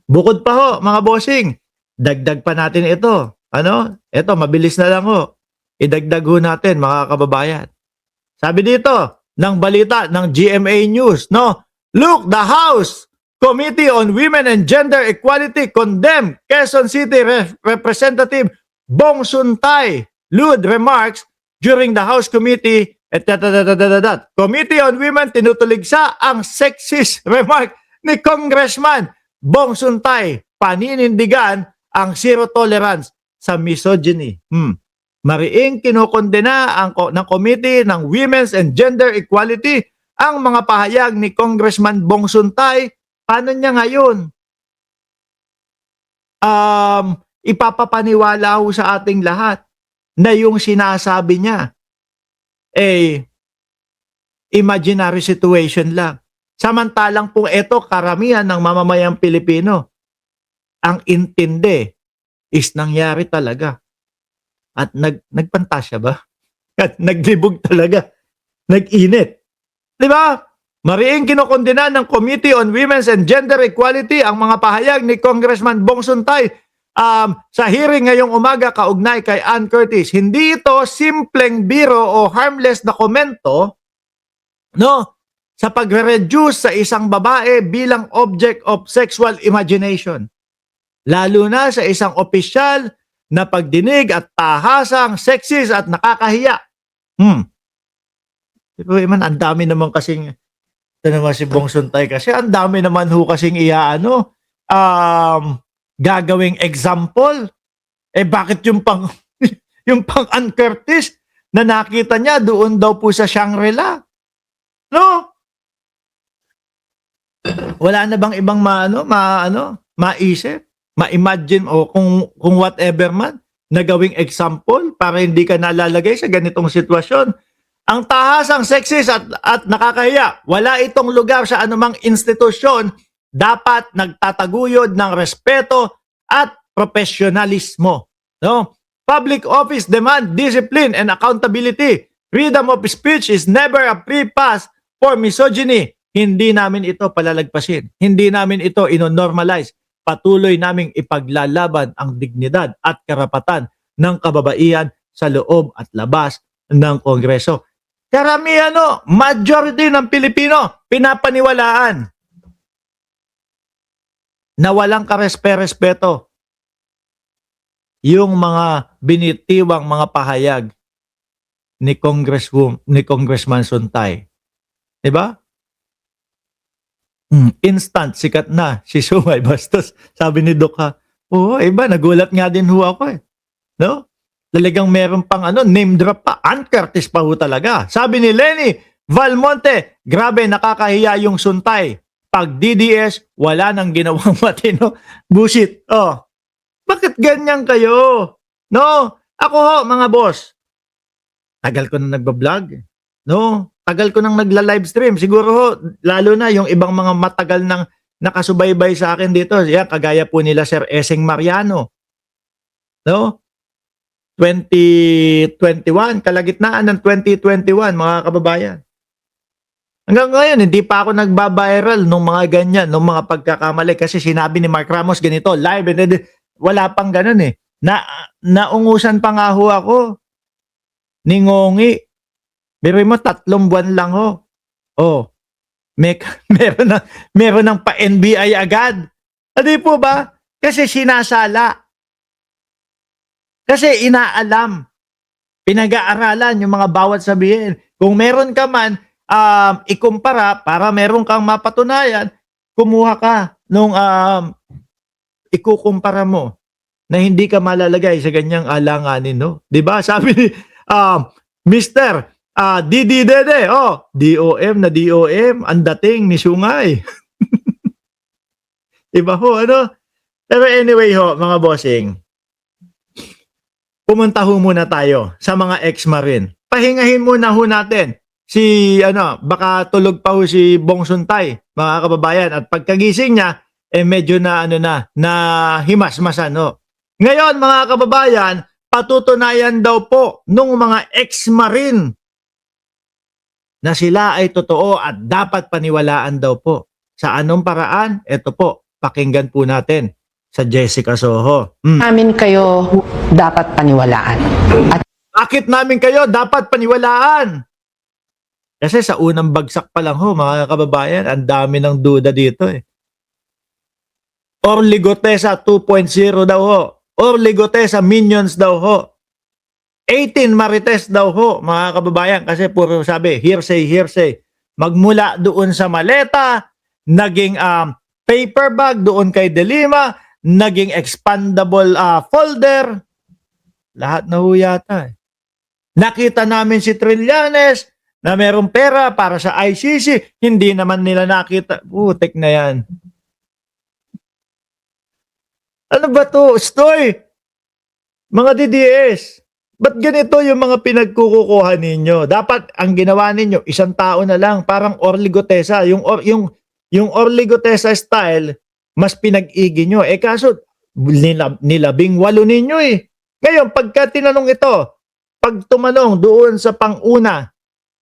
Bukod pa ho, mga bossing, dagdag pa natin ito. Ano? Ito, mabilis na lang ho. Idagdag ho natin, mga kababayan. Sabi dito, ng balita ng GMA News, no? Look, the House Committee on Women and Gender Equality condemned Quezon City Representative Bong Suntay lewd remarks during the House Committee Committee on Women tinutuligsa ang sexist remark ni Congressman Bong Suntay, paninindigan ang zero tolerance sa misogyny. Mariing kinokondena ng Committee ng Women's and Gender Equality ang mga pahayag ni Congressman Bong Suntay. Paano niya ngayon ipapapaniwala ho sa ating lahat na yung sinasabi niya imaginary situation lang? Samantalang po ito, karamihan ng mamamayang Pilipino, ang intindi is nangyari talaga. At nagpantasya ba? At naglibog talaga. Nag-init. Diba? Mariing kinokondena ng Committee on Women's and Gender Equality ang mga pahayag ni Congressman Bong Suntay sa hearing ngayong umaga kaugnay kay Ann Curtis. Hindi ito simpleng biro o harmless na komento, no, sa pagre-reduce sa isang babae bilang object of sexual imagination. Lalo na sa isang opisyal na pagdinig at tahasang sexist at nakakahiya. Pero man, ang dami naman kasing, ito naman si Bong Suntay kasi, ang dami naman ho kasing gagawing example. Bakit yung yung pang Ann Curtis na nakita niya doon daw po sa Shangri-La? No? Wala na bang ibang maisip? Ma-imagine o kung whatever man na gawing example para hindi ka nalalagay sa ganitong sitwasyon. Ang tahasang sexist at nakakahiya, wala itong lugar sa anumang institusyon, dapat nagtataguyod ng respeto at profesionalismo. No? Public office demand discipline and accountability. Freedom of speech is never a free pass for misogyny. Hindi namin ito palalagpasin. Hindi namin ito ino-normalize. Patuloy naming ipaglalaban ang dignidad at karapatan ng kababaihan sa loob at labas ng Kongreso. Karamihan, majority ng Pilipino, pinapaniwalaan na walang karespe-respeto yung mga binitiwang mga pahayag ni Congressman Suntay. Diba? Instant, sikat na si Sumay Bastos. Sabi ni Doc iba, nagulat nga din ho ako No? Talagang meron pang name drop pa. Ann Curtis pa ho talaga. Sabi ni Lenny Valmonte, grabe, nakakahiya yung Suntay. Pag DDS, wala nang ginawang matino. Bullshit. Bakit ganyan kayo? No? Ako ho, mga boss. Tagal ko na nagbablog. No? Tagal ko nang nagla-livestream. Siguro ho, lalo na yung ibang mga matagal nang nakasubaybay sa akin dito. Kagaya po nila Sir Eseng Mariano. No? 2021, kalagitnaan ng 2021, mga kababayan. Hanggang ngayon, hindi pa ako nagba-viral nung mga ganyan, nung mga pagkakamali. Kasi sinabi ni Mark Ramos ganito, live, and wala pang ganun naungusan pa nga ho ako ni Ngongi. Pero mo, 3 buwan lang ho. Meron ng pa-NBI agad. Hindi po ba? Kasi sinasala. Kasi inaalam. Pinag-aaralan yung mga bawat sabihin. Kung meron ka man, ikumpara para meron kang mapatunayan, kumuha ka nung ikukumpara mo na hindi ka malalagay sa ganyang alanganin, no? 'Di ba? Sabi ni Mr. Didi Dede, DOM na DOM, ang dating ni Sungay. Iba ho, Pero anyway ho, mga bossing, pumunta ho muna tayo sa mga ex-marine. Pahingahin muna ho natin baka tulog pa ho si Bong Suntay, mga kababayan, at pagkagising niya, medyo na himasmasan, Ngayon, mga kababayan, patutunayan daw po nung mga ex-marine na sila ay totoo at dapat paniwalaan daw po. Sa anong paraan? Ito po, Pakinggan po natin sa Jessica Soho. Namin kayo dapat paniwalaan. At Bakit namin kayo dapat paniwalaan? Kasi sa unang bagsak pa lang ho, mga kababayan, ang dami ng duda dito eh. Orly Gotesa 2.0 daw ho. Orly Gotesa minions daw ho. 18 Marites daw ho, mga kababayan, kasi puro sabi, hearsay. Magmula doon sa maleta, naging paper bag doon kay De Lima, naging expandable folder. Lahat na ho yata eh. Nakita namin si Trillanes na merong pera para sa ICC, hindi naman nila nakita. Putek na yan. Ano ba to? Stoy! Mga DDS, ba't ganito yung mga pinagkukukuha ninyo? Dapat ang ginawa ninyo, isang tao na lang, parang Orly Gotesa. Yung Orly Gotesa style, mas pinag-igi nyo. Eh kaso, nilabing walo ninyo eh. Ngayon, pagka tinanong ito, pag tumanong doon sa pang-una,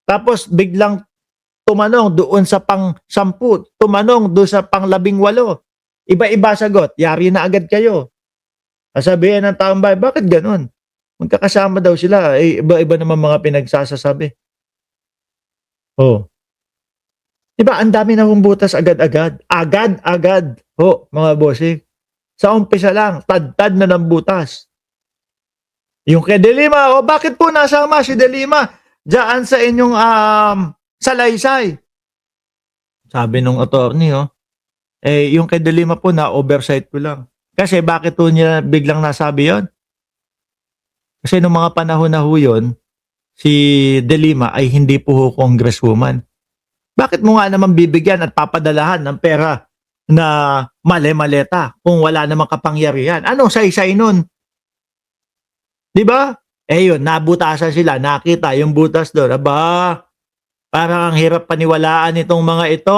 tapos biglang tumanong doon sa pang-10, tumanong doon sa pang-18, iba-iba sagot, yari na agad kayo. Sabihin ng taong bayan, bakit ganun? Magkakasama daw sila, eh, iba-iba naman mga pinagsasasabi. Oh. Diba, ang dami na humbutas agad-agad. Agad-agad. Ho, mga bossing. Sa umpisa lang, tad-tad na ng butas. Yung kay De Lima, bakit po nasama si De Lima diyan sa inyong salaysay? Sabi nung attorney, yung kay De Lima po na oversight ko lang. Kasi bakit po niya biglang nasabi yon? Kasi nung mga panahon na ho yun, si De Lima ay hindi po ho congresswoman. Bakit mo nga naman bibigyan at papadalahan ng pera na male-maleta kung wala namang kapangyarihan? Anong saysay nun? Diba? Eh yun, nabutasan sila, nakita yung butas doon. Aba, parang ang hirap paniwalaan itong mga ito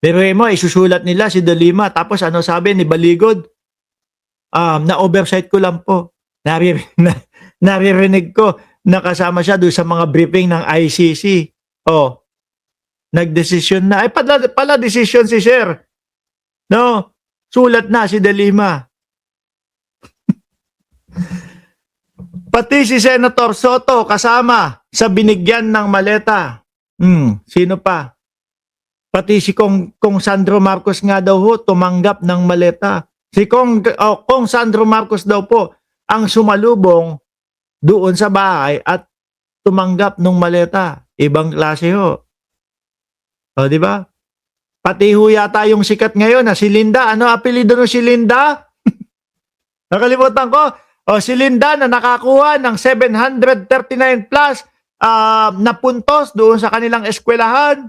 Pero mo, isusulat nila si De Lima, tapos ano sabi ni Baligod? Na-oversight ko lang po. Naririnig ko, nakasama siya doon sa mga briefing ng ICC. Nagdesisyon na. Ay, pala desisyon si Sir. No, sulat na si De Lima. Pati si Senator Soto kasama sa binigyan ng maleta. Sino pa? Pati si Kong Sandro Marcos nga daw ho, tumanggap ng maleta. Si Kong Sandro Marcos daw po ang sumalubong doon sa bahay at tumanggap ng maleta. Ibang klase ho. Di ba? Pati ho yata yung sikat ngayon na si Linda. Ano apelido no si Linda? Nakalimutan ko. Si Linda na nakakuha ng 739 plus na puntos doon sa kanilang eskwelahan.